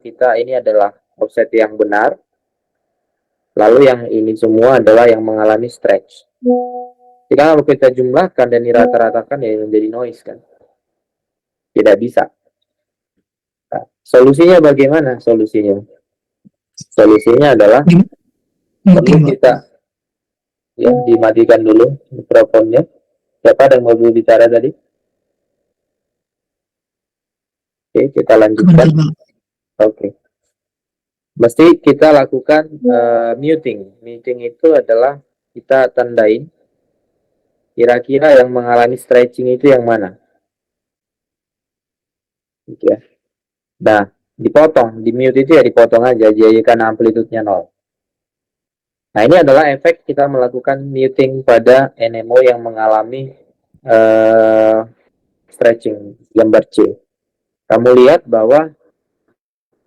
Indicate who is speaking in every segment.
Speaker 1: kita ini adalah offset yang benar, lalu yang ini semua adalah yang mengalami stretch. Jika kalau kita jumlahkan dan dirata-ratakan ya menjadi noise kan, tidak bisa. Nah, solusinya bagaimana? Solusinya adalah perlu kita ya dimatikan dulu mikrofonnya. Siapa yang mau bicara tadi? Oke, kita lanjutkan. Oke. Mesti kita lakukan muting. Muting itu adalah kita tandain kira-kira yang mengalami stretching itu yang mana. Oke. Nah, dipotong, di mute itu ya dipotong aja, jadikan amplitudenya 0. Nah, ini adalah efek kita melakukan muting pada NMO yang mengalami stretching, gambar C. Kamu lihat bahwa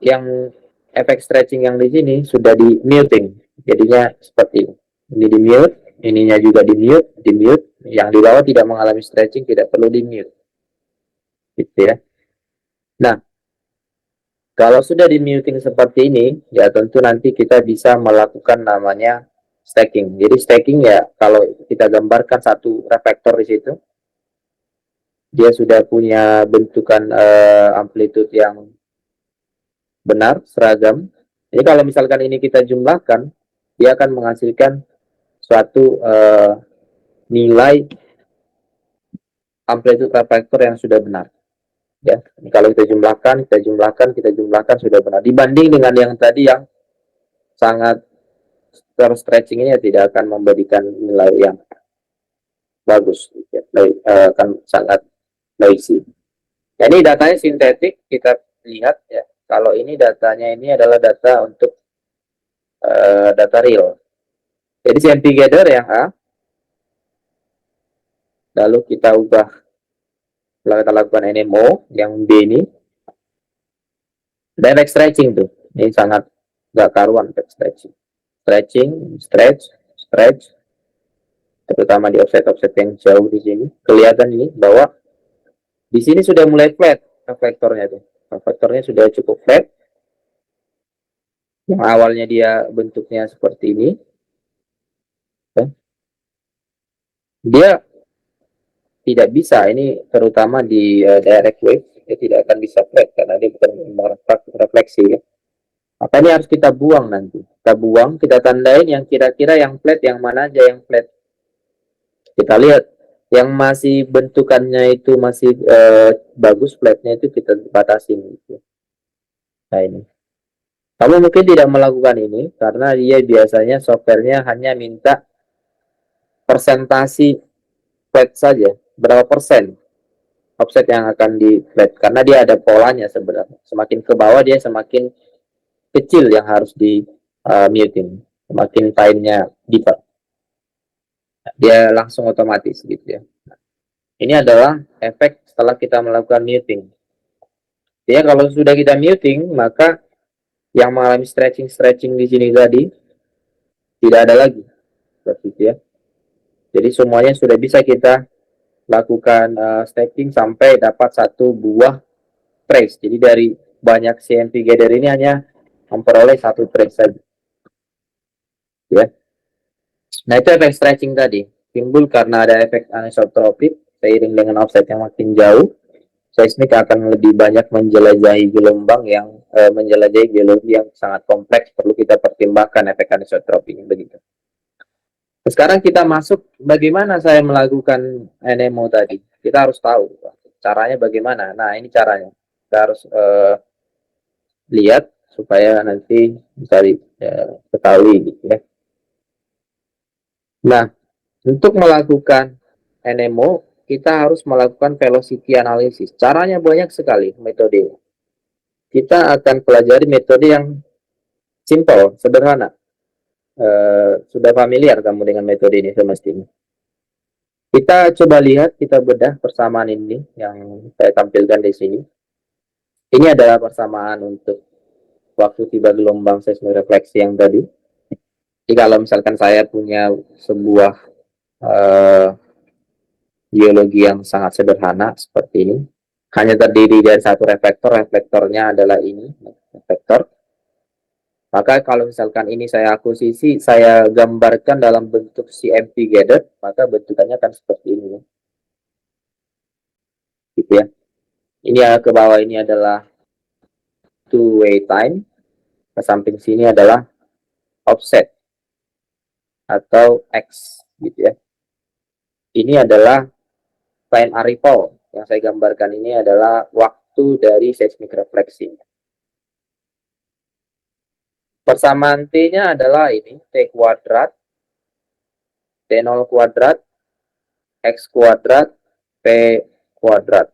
Speaker 1: yang efek stretching yang di sini sudah di muting, jadinya seperti ini. Ini di mute, ininya juga di mute, yang di bawah tidak mengalami stretching tidak perlu di mute, gitu ya. Nah, kalau sudah di muting seperti ini, ya tentu nanti kita bisa melakukan namanya stacking. Jadi stacking ya kalau kita gambarkan satu reflektor di situ, dia sudah punya bentukan amplitude yang benar, seragam. Jadi kalau misalkan ini kita jumlahkan, dia akan menghasilkan suatu nilai amplitude reflektor yang sudah benar. Ya, kalau kita jumlahkan sudah benar. Dibanding dengan yang tadi yang sangat terstretching ini ya tidak akan memberikan nilai yang bagus, ya. Akan sangat noisy. Ya, ini datanya sintetik, kita lihat ya. Kalau ini datanya ini adalah data untuk data real. Jadi CMP gather yang A, lalu kita ubah, kita lakukan NMO yang B ini, dan efek stretching tuh, ini sangat gak karuan efek stretching, stretch, terutama di offset yang jauh di sini, kelihatan ini bahwa di sini sudah mulai flat reflektornya tuh, reflektornya sudah cukup flat. Yang awalnya dia bentuknya seperti ini, dia tidak bisa, ini terutama di direct wave, dia tidak akan bisa flat karena dia bukan refleksi ya. Apa ini harus kita buang nanti, kita tandain yang kira-kira yang flat, yang mana aja yang flat. Kita lihat yang masih bentukannya itu masih bagus, flatnya itu kita batasin gitu. Nah ini, kamu mungkin tidak melakukan ini karena dia biasanya softwarenya hanya minta persentasi flat saja, berapa persen offset yang akan di flat, karena dia ada polanya sebenarnya. Semakin ke bawah dia semakin kecil yang harus di muting, semakin fine-nya deeper, dia langsung otomatis gitu ya. Ini adalah efek setelah kita melakukan muting. Ya, kalau sudah kita muting, maka yang mengalami stretching di sini tadi tidak ada lagi, seperti itu ya. Jadi semuanya sudah bisa kita lakukan stacking sampai dapat satu buah trace. Jadi dari banyak CMP gather ini hanya memperoleh satu trace saja. Ya. Nah, itu efek stretching tadi timbul karena ada efek anisotropik seiring dengan offset yang makin jauh. Seismik akan lebih banyak menjelajahi gelombang yang menjelajahi geologi yang sangat kompleks, perlu kita pertimbangkan efek anisotropik begitu. Sekarang kita masuk bagaimana saya melakukan NMO tadi. Kita harus tahu caranya bagaimana. Nah, ini caranya. Kita harus lihat supaya nanti bisa diketahui gitu ya. Nah, untuk melakukan NMO kita harus melakukan velocity analysis. Caranya banyak sekali metode. Kita akan pelajari metode yang simple, sederhana. Sudah familiar kamu dengan metode ini semestinya. Kita coba lihat, kita bedah persamaan ini yang saya tampilkan di sini. Ini adalah persamaan untuk waktu tiba gelombang seismik refleksi yang tadi. Jadi kalau misalkan saya punya sebuah geologi yang sangat sederhana seperti ini, hanya terdiri dari satu reflektor, reflektornya adalah ini. vektor. Maka kalau misalkan ini saya akuisisi, saya gambarkan dalam bentuk CMP gather, maka bentukannya akan seperti ini. Gitu ya. Ini ya ke bawah ini adalah two-way time, ke samping sini adalah offset atau X gitu ya. Ini adalah time arrival. Yang saya gambarkan ini adalah waktu dari seismic refleksi. Persamaan T-nya adalah ini, T kuadrat, T0 kuadrat, X kuadrat, P kuadrat.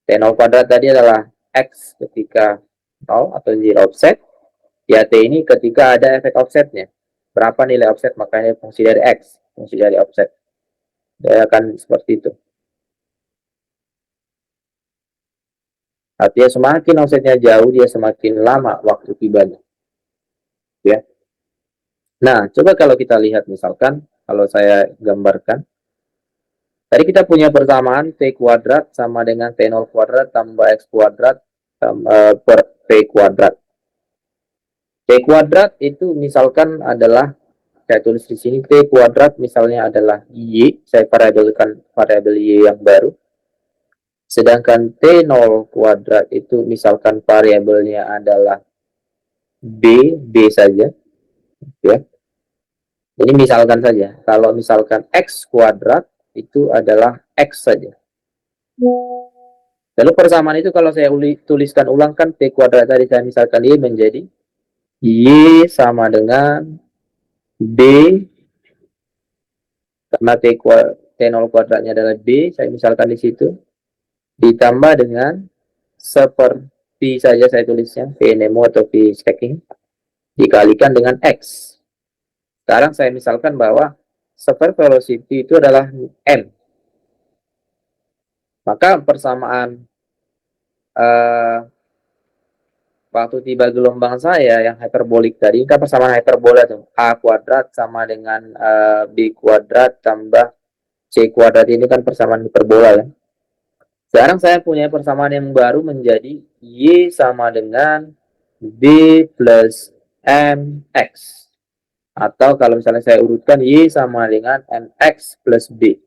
Speaker 1: T0 kuadrat tadi adalah X ketika 0 atau 0 offset. Ya, T ini ketika ada efek offsetnya. Berapa nilai offset, makanya fungsi dari X, fungsi dari offset. Dia akan seperti itu. Artinya semakin offsetnya jauh, dia semakin lama waktu tibanya. Ya. Nah, coba kalau kita lihat misalkan, kalau saya gambarkan, tadi kita punya persamaan T kuadrat sama dengan T0 kuadrat tambah X kuadrat per P kuadrat. T kuadrat itu misalkan adalah, saya tulis di sini, T kuadrat misalnya adalah Y, saya variabelkan variabel Y yang baru. Sedangkan T0 kuadrat itu misalkan variabelnya adalah B saja. Ya. Ini misalkan saja. Kalau misalkan X kuadrat itu adalah X saja. Lalu persamaan itu kalau saya tuliskan ulang kan T kuadrat tadi saya misalkan Y menjadi Y sama dengan B, karena T0 kuadratnya adalah B, saya misalkan di situ, ditambah dengan seperti saja saya tulisnya, V nemo atau V stacking, dikalikan dengan X. Sekarang saya misalkan bahwa sphere velocity itu adalah M. Maka persamaan waktu tiba gelombang saya yang hyperbolik tadi, kan persamaan hyperbola tuh, A kuadrat sama dengan B kuadrat tambah C kuadrat, ini kan persamaan hiperbola ya. Sekarang saya punya persamaan yang baru menjadi Y sama dengan B plus MX. Atau kalau misalnya saya urutkan Y sama dengan MX plus B.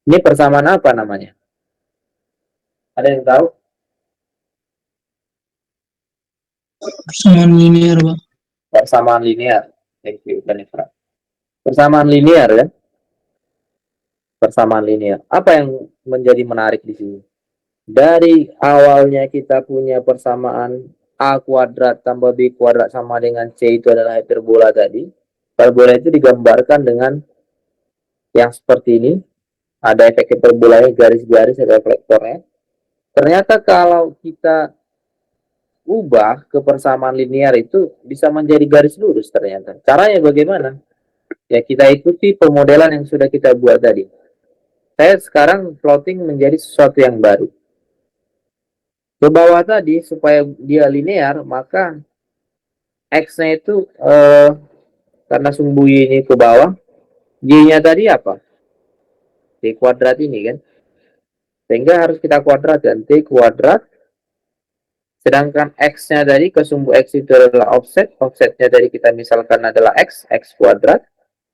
Speaker 1: Ini persamaan apa namanya? Ada yang tahu?
Speaker 2: Persamaan linear, Pak.
Speaker 1: Persamaan linear. Thank you, Danifra. Persamaan linear ya. Persamaan linear. Apa yang menjadi menarik di sini? Dari awalnya kita punya persamaan A kuadrat tambah B kuadrat sama dengan C itu adalah hiperbola tadi. Hiperbola itu digambarkan dengan yang seperti ini. Ada efek hiperbolanya, garis-garis, reflektornya. Ternyata kalau kita ubah ke persamaan linear itu bisa menjadi garis lurus ternyata. Caranya bagaimana? Ya kita ikuti pemodelan yang sudah kita buat tadi. Saya sekarang plotting menjadi sesuatu yang baru. Ke bawah tadi supaya dia linear, maka X-nya itu karena sumbu Y ini ke bawah, Y-nya tadi apa? T kuadrat ini kan. Sehingga harus kita kuadratkan T kuadrat. Sedangkan X-nya tadi ke sumbu X itu adalah offset. Offsetnya dari kita misalkan adalah X kuadrat.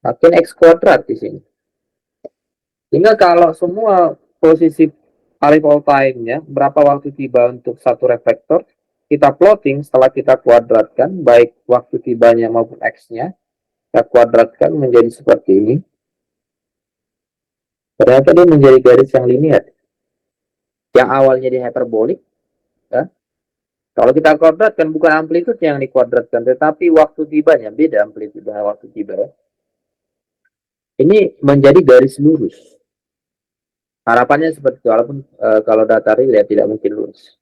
Speaker 1: Makin X kuadrat di sini. Sehingga kalau semua posisi arrival time-nya, berapa waktu tiba untuk satu reflektor, kita plotting setelah kita kuadratkan, baik waktu tibanya maupun X-nya, kita kuadratkan menjadi seperti ini. Ternyata dia menjadi garis yang linear. Yang awalnya di hyperbolik, ya. Kalau kita kuadratkan bukan amplitude yang dikuadratkan, tetapi waktu tibanya, beda amplitude dengan waktu tiba. Ya. Ini menjadi garis lurus. Harapannya seperti itu, walaupun kalau data real ya tidak mungkin lurus.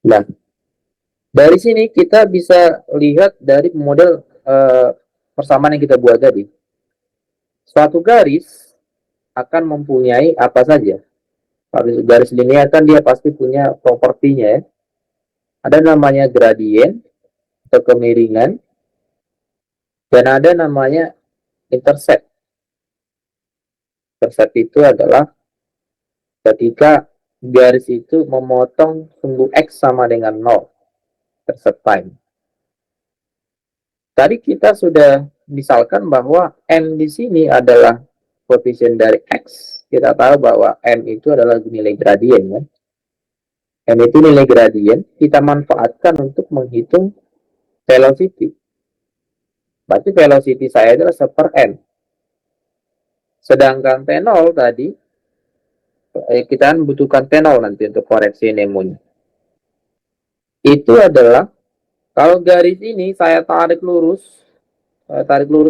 Speaker 1: Nah, dari sini kita bisa lihat dari model persamaan yang kita buat tadi. Suatu garis akan mempunyai apa saja. Garis linear kan dia pasti punya propertinya ya. Ada namanya gradien atau kemiringan, dan ada namanya intercept. Intercept itu adalah ketika garis itu memotong sumbu X sama dengan 0 set time. Tadi kita sudah misalkan bahwa N di sini adalah koefisien dari X. Kita tahu bahwa N itu adalah nilai gradien, kan? N itu nilai gradien, kita manfaatkan untuk menghitung velocity. Berarti velocity saya adalah 1 per N. Sedangkan T0 tadi, kita membutuhkan T0 nanti untuk koreksi Nemo-nya. Itu adalah, kalau garis ini saya tarik lurus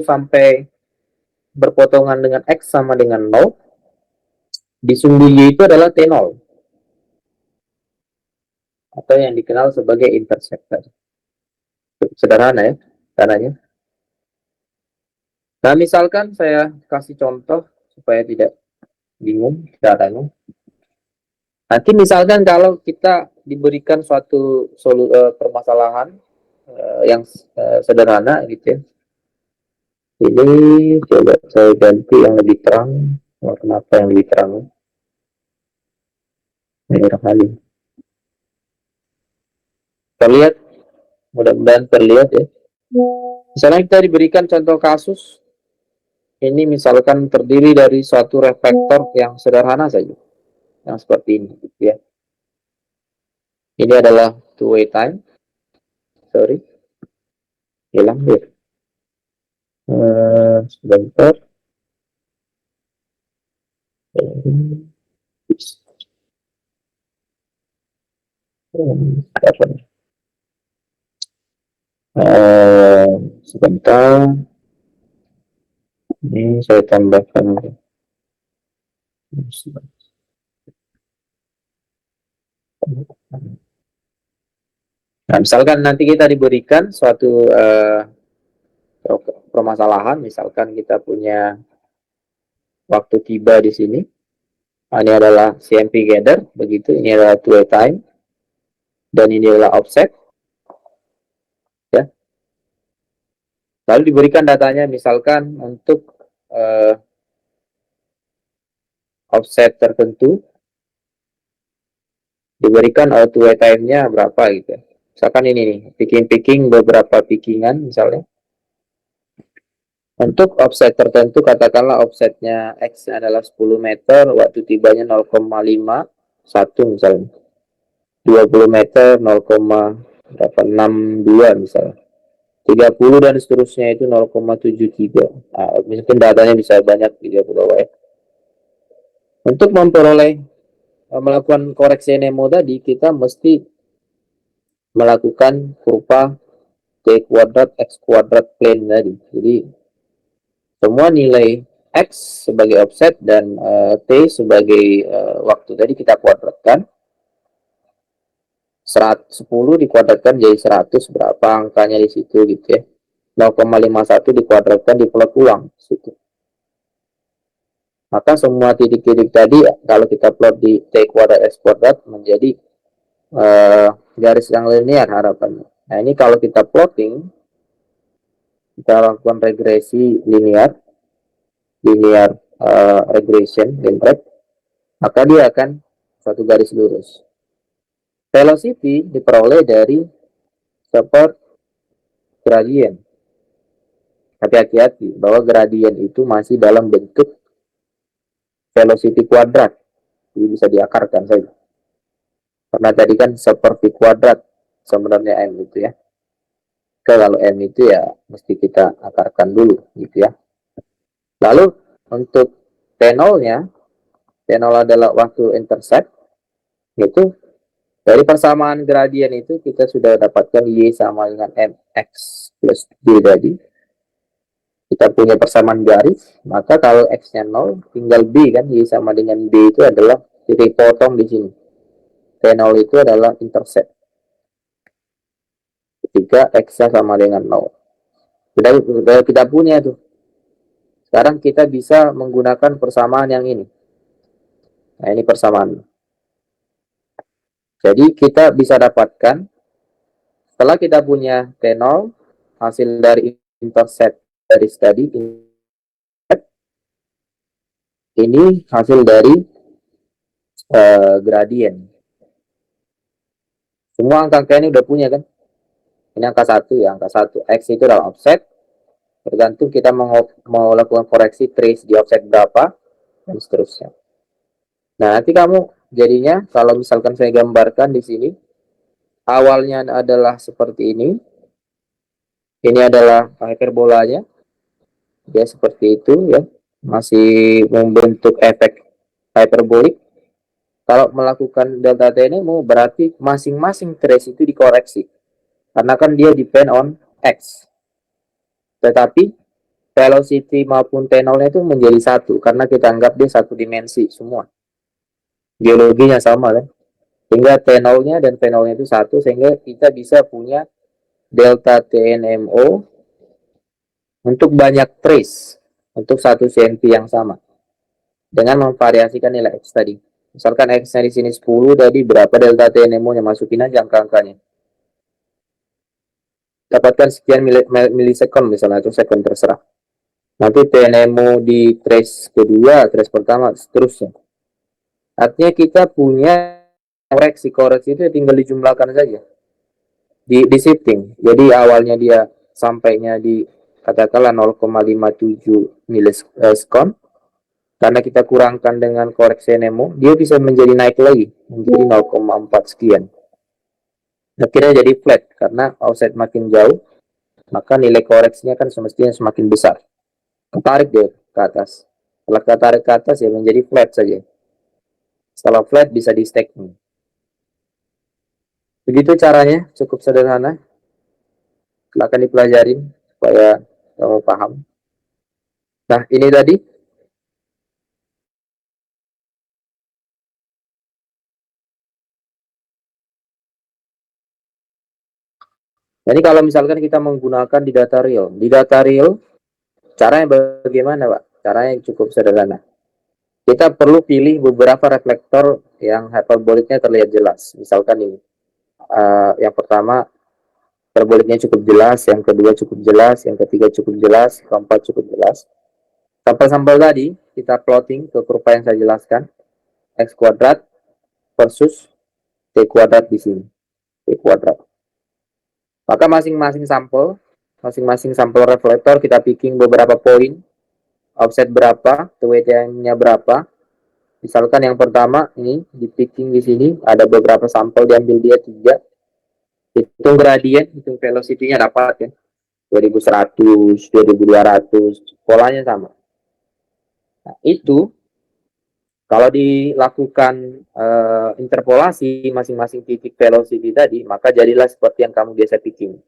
Speaker 1: sampai berpotongan dengan X sama dengan 0, di sumbu Y itu adalah T0. Atau yang dikenal sebagai interceptor. Sederhana ya, caranya. Nah, misalkan saya kasih contoh supaya tidak bingung caranya. Nanti misalkan kalau kita diberikan suatu permasalahan yang sederhana gitu ya. Ini coba saya ganti yang lebih terang. Kenapa yang lebih terang? Merah kali. Terlihat? Mudah-mudahan terlihat ya. Misalnya kita diberikan contoh kasus. Ini misalkan terdiri dari suatu reflektor yang sederhana saja. Yang seperti ini. Gitu ya. Ini adalah two-way time. Sorry. Hilang ya. Sebentar. Sebentar. Ini saya tambahkan. Nah, misalkan nanti kita diberikan suatu permasalahan, misalkan kita punya waktu tiba di sini. Ini adalah CMP gather, begitu. Ini adalah two-way time, dan ini adalah offset. Ya. Lalu diberikan datanya, misalkan untuk offset tertentu, diberikan two-way time-nya berapa gitu. Misalkan ini nih, picking beberapa pickingan misalnya. Untuk offset tertentu, katakanlah offsetnya X adalah 10 meter, waktu tibanya 0,51 misalnya. 20 meter 0,62 misalnya. 30 dan seterusnya itu 0,73. Nah, mungkin datanya bisa banyak di bawah ya. Untuk melakukan koreksi Nemo tadi, kita mesti melakukan kurva T kuadrat X kuadrat plane tadi. Jadi semua nilai X sebagai offset dan T sebagai waktu tadi kita kuadratkan. 10 dikuadratkan jadi 100, berapa angkanya di situ gitu ya. 0,51 dikuadratkan diplot ulang situ. Maka semua titik-titik tadi kalau kita plot di T kuadrat X kuadrat menjadi garis yang linear harapannya. Nah, ini kalau kita plotting, kita lakukan regresi linear regression linear, maka dia akan satu garis lurus. Velocity diperoleh dari support gradient. Tapi hati-hati bahwa gradient itu masih dalam bentuk velocity kuadrat, jadi bisa diakarkan saja. Karena tadi kan seperti kuadrat sebenarnya M itu ya. Kalau M itu ya mesti kita akarkan dulu gitu ya. Lalu untuk T0-nya, T0 adalah waktu intercept, itu dari persamaan gradien itu kita sudah dapatkan Y sama dengan MX plus D tadi. Kita punya persamaan garis, maka kalau X-nya 0, tinggal B kan, Y sama dengan B itu adalah titik potong di sini. T0 itu adalah intercept. Ketika X-nya sama dengan 0. Kita punya tuh. Sekarang kita bisa menggunakan persamaan yang ini. Nah, ini persamaan. Jadi kita bisa dapatkan, setelah kita punya T0, hasil dari intercept dari tadi, ini hasil dari gradien. Semua angka ini udah punya kan? Ini angka 1 ya, angka 1. X itu adalah offset. Tergantung kita mau lakukan koreksi trace di offset berapa, dan seterusnya. Nah, nanti kamu jadinya, kalau misalkan saya gambarkan di sini, awalnya adalah seperti ini. Ini adalah hiperbolanya. Dia seperti itu ya. Masih membentuk efek hyperbolik. Kalau melakukan delta TNMO berarti masing-masing trace itu dikoreksi. Karena kan dia depend on X. Tetapi velocity maupun T0-nya itu menjadi satu. Karena kita anggap dia satu dimensi semua. Geologinya sama kan. Sehingga T0-nya dan P0-nya itu satu. Sehingga kita bisa punya delta TNMO untuk banyak trace. Untuk satu CNP yang sama. Dengan memvariasikan nilai X tadi. Misalkan X-nya di sini 10, jadi berapa delta TNMO-nya? Masukin aja angka-angkanya. Dapatkan sekian milisekund misalnya, atau second terserah. Nanti TNMO di trace kedua, trace pertama, seterusnya. Artinya kita punya koreksi itu tinggal dijumlahkan saja. Di shifting. Jadi awalnya dia sampainya di katakanlah 0,57 milisekund. Karena kita kurangkan dengan koreksi NMO, dia bisa menjadi naik lagi, menjadi 0,4 sekian. Akhirnya jadi flat, karena offset makin jauh, maka nilai koreksinya kan semestinya semakin besar. Ketarik dia ke atas. Setelah ketarik ke atas ya menjadi flat saja. Setelah flat bisa di stacking. Begitu caranya, cukup sederhana. Silahkan dipelajarin supaya kamu paham. Nah, ini tadi. Jadi kalau misalkan kita menggunakan di data real, caranya bagaimana, Pak? Caranya cukup sederhana. Kita perlu pilih beberapa reflektor yang hyperboliknya terlihat jelas. Misalkan ini. Yang pertama, hyperboliknya cukup jelas, yang kedua cukup jelas, yang ketiga cukup jelas, keempat cukup jelas. Sampel-sampel tadi kita plotting ke kurva yang saya jelaskan. X kuadrat versus T kuadrat di sini. T kuadrat. Maka masing-masing sampel reflektor kita picking beberapa poin, offset berapa, TWT-nya berapa. Misalkan yang pertama ini di picking di sini ada beberapa sampel diambil dia 3. Hitung gradien, hitung velocity-nya dapat ya. 2100, 2200, polanya sama. Nah, itu kalau dilakukan interpolasi masing-masing titik velocity tadi, maka jadilah seperti yang kamu biasa picking.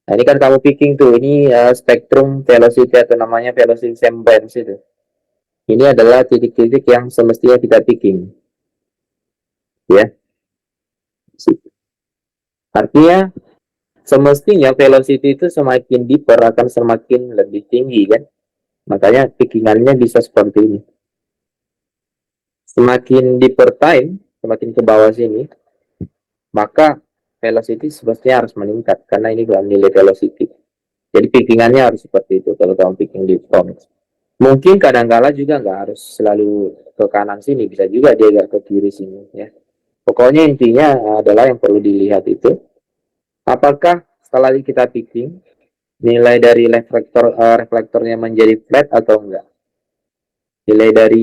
Speaker 1: Nah, ini kan kamu picking tuh, ini spektrum velocity atau namanya velocity semblance itu. Ini adalah titik-titik yang semestinya kita picking. Ya. Artinya, semestinya velocity itu semakin deeper akan semakin lebih tinggi kan. Makanya pickingannya bisa seperti ini. Semakin deeper time, semakin ke bawah sini, maka velocity semestinya harus meningkat karena ini bukan nilai velocity. Jadi pickingannya harus seperti itu kalau kamu picking di front. Mungkin kadang-kala juga nggak harus selalu ke kanan sini, bisa juga dia agak ke kiri sini ya. Pokoknya intinya adalah yang perlu dilihat itu apakah setelah kita picking nilai dari reflektornya menjadi flat atau enggak. Nilai dari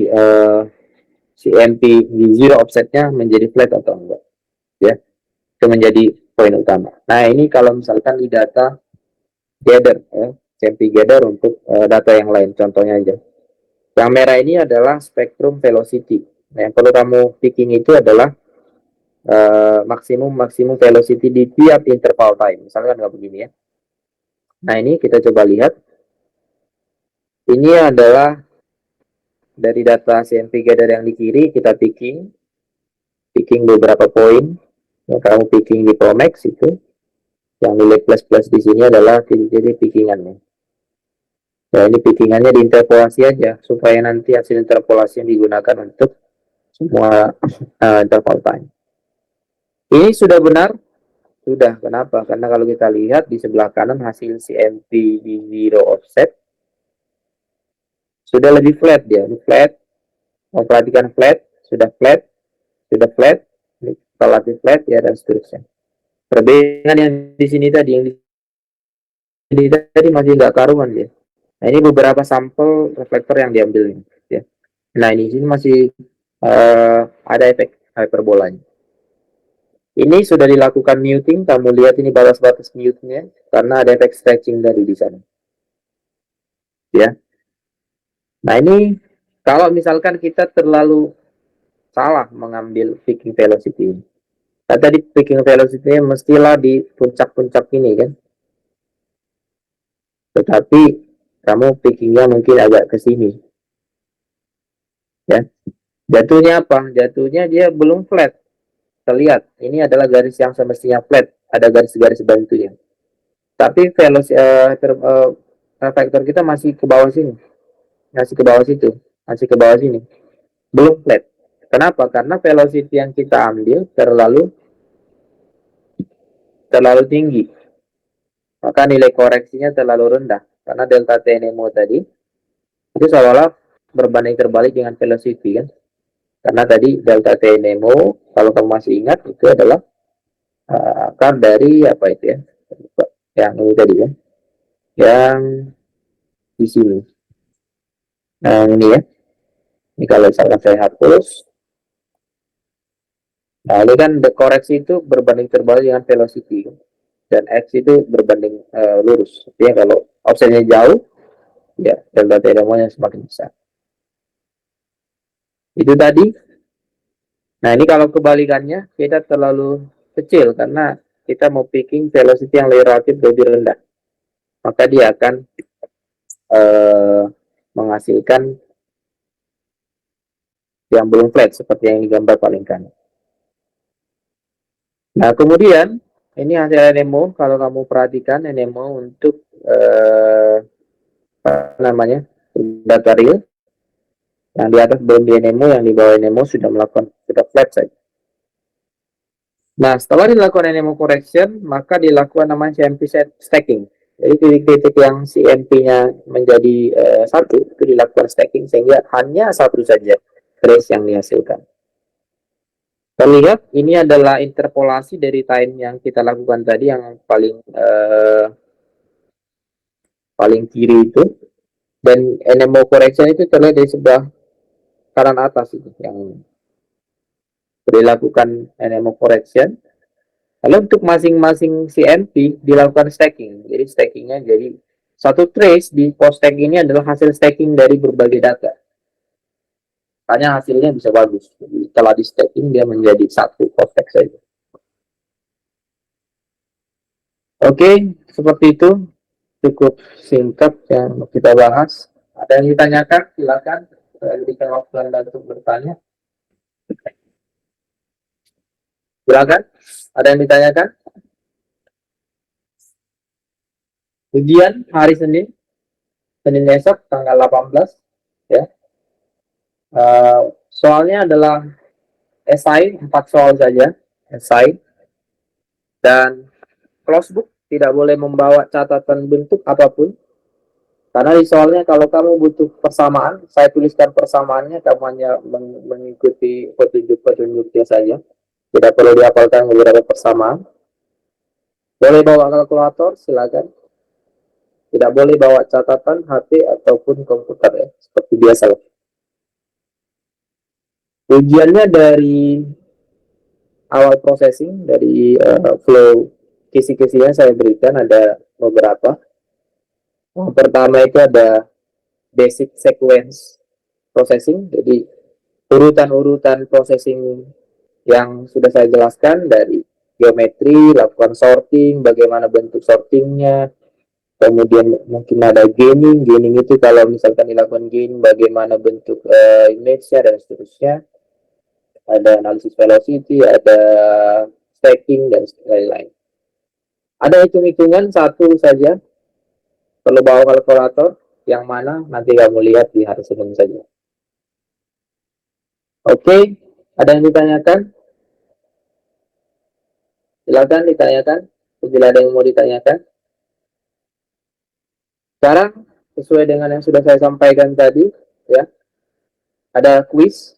Speaker 1: CMP di zero offsetnya menjadi flat atau enggak ya, itu menjadi poin utama. Nah ini kalau misalkan di data gather ya, CMP gather untuk data yang lain, contohnya aja yang merah ini adalah spektrum velocity. Nah, yang perlu kamu picking itu adalah maksimum velocity di tiap interval time, misalkan nggak begini ya. Nah ini kita coba lihat, ini adalah dari data CMP gather yang di kiri, kita picking beberapa poin. Yang kamu picking di Promax itu, yang nilai plus di sini adalah titik-titik pickingannya. Nah ini pickingannya diinterpolasi aja, supaya nanti hasil interpolasi yang digunakan untuk semua interval time. Ini sudah benar? Sudah, kenapa? Karena kalau kita lihat di sebelah kanan hasil CMP di zero offset, sudah lebih flat dia, flat. Memperhatikan flat, sudah flat, relatif flat ya, dan seterusnya. Perbedaan yang di sini tadi, yang di sini tadi masih nggak karuan ya. Nah, ini beberapa sampel reflektor yang diambil ya. Nah, ini sini masih ada efek hyperbolanya. Ini sudah dilakukan muting, kamu lihat ini batas-batas mute-nya karena ada efek stretching dari di sana. Ya. Nah, ini kalau misalkan kita terlalu salah mengambil peaking velocity. Nah, tadi peaking velocity mestilah di puncak-puncak ini kan. Tetapi kamu pickingnya mungkin agak ke sini. Ya. Jatuhnya apa? Jatuhnya dia belum flat. Terlihat, ini adalah garis yang semestinya flat, ada garis-garis bantunya. Tapi vektor kita masih ke bawah sini, masih ke bawah situ, masih ke bawah sini, belum flat. Kenapa? Karena velocity yang kita ambil terlalu tinggi, maka nilai koreksinya terlalu rendah. Karena delta T nemo tadi itu seolah berbanding terbalik dengan velocity kan. Karena tadi delta T nemo, kalau kamu masih ingat, itu adalah akar dari apa itu ya? Yang ini tadi ya, yang di sini. Nah, ini ya. Ini kalau misalkan saya hapus. Nah, ini kan koreksi itu berbanding terbalik dengan velocity. Dan X itu berbanding lurus. Artinya kalau offsetnya jauh, ya delta T nya semakin besar. Itu tadi. Nah, ini kalau kebalikannya, kita terlalu kecil karena kita mau picking velocity yang relatif lebih rendah. Maka dia akan menghasilkan yang belum flat seperti yang digambar paling kanan. Nah, kemudian ini hasil NMO. Kalau kamu perhatikan NMO untuk apa namanya, data real, yang di atas belum di NMO, yang di bawah NMO sudah flat saja. Nah, setelah dilakukan NMO correction, maka dilakukan namanya CMP stacking. Jadi titik-titik yang CMP-nya menjadi satu itu dilakukan stacking sehingga hanya satu saja trace yang dihasilkan. Terlihat ini adalah interpolasi dari time yang kita lakukan tadi, yang paling kiri itu, dan NMO correction itu terlihat dari sebelah kanan atas itu yang dilakukan NMO correction. Lalu untuk masing-masing CMP dilakukan stacking. Jadi stackingnya jadi satu trace di post stack ini adalah hasil stacking dari berbagai data. Makanya hasilnya bisa bagus. Jadi setelah di stacking dia menjadi satu post stack saja. Oke, seperti itu. Cukup singkat yang kita bahas. Ada yang ditanyakan? Silakan. Saya berikan waktu Anda untuk bertanya. Silakan. Ada yang ditanyakan? Ujian hari Senin besok tanggal 18 ya. Soalnya adalah esai 4 soal saja, esai, dan close book tidak boleh membawa catatan bentuk apapun, karena di soalnya kalau kamu butuh persamaan, saya tuliskan persamaannya, kamu hanya mengikuti petunjuk-petunjuknya saja, tidak perlu dihafalkan beberapa persamaan. Boleh bawa kalkulator, silakan. Tidak boleh bawa catatan, HP, ataupun komputer ya, seperti biasa. Ujiannya dari awal processing, dari flow kisi-kisinya saya berikan ada beberapa. Yang pertama itu ada basic sequence processing, jadi urutan-urutan processing yang sudah saya jelaskan, dari geometri, lakukan sorting, bagaimana bentuk sortingnya, kemudian mungkin ada gaining itu kalau misalkan dilakukan gain, bagaimana bentuk image-nya dan seterusnya, ada analisis velocity, ada stacking, dan lain-lain. Ada hitung-hitungan satu saja, perlu bawa kalkulator, yang mana nanti kamu lihat di hari Senin saja. Oke, ada yang ditanyakan? Silakan ditanyakan, bila ada yang mau ditanyakan. Sekarang, sesuai dengan yang sudah saya sampaikan tadi, ya, ada quiz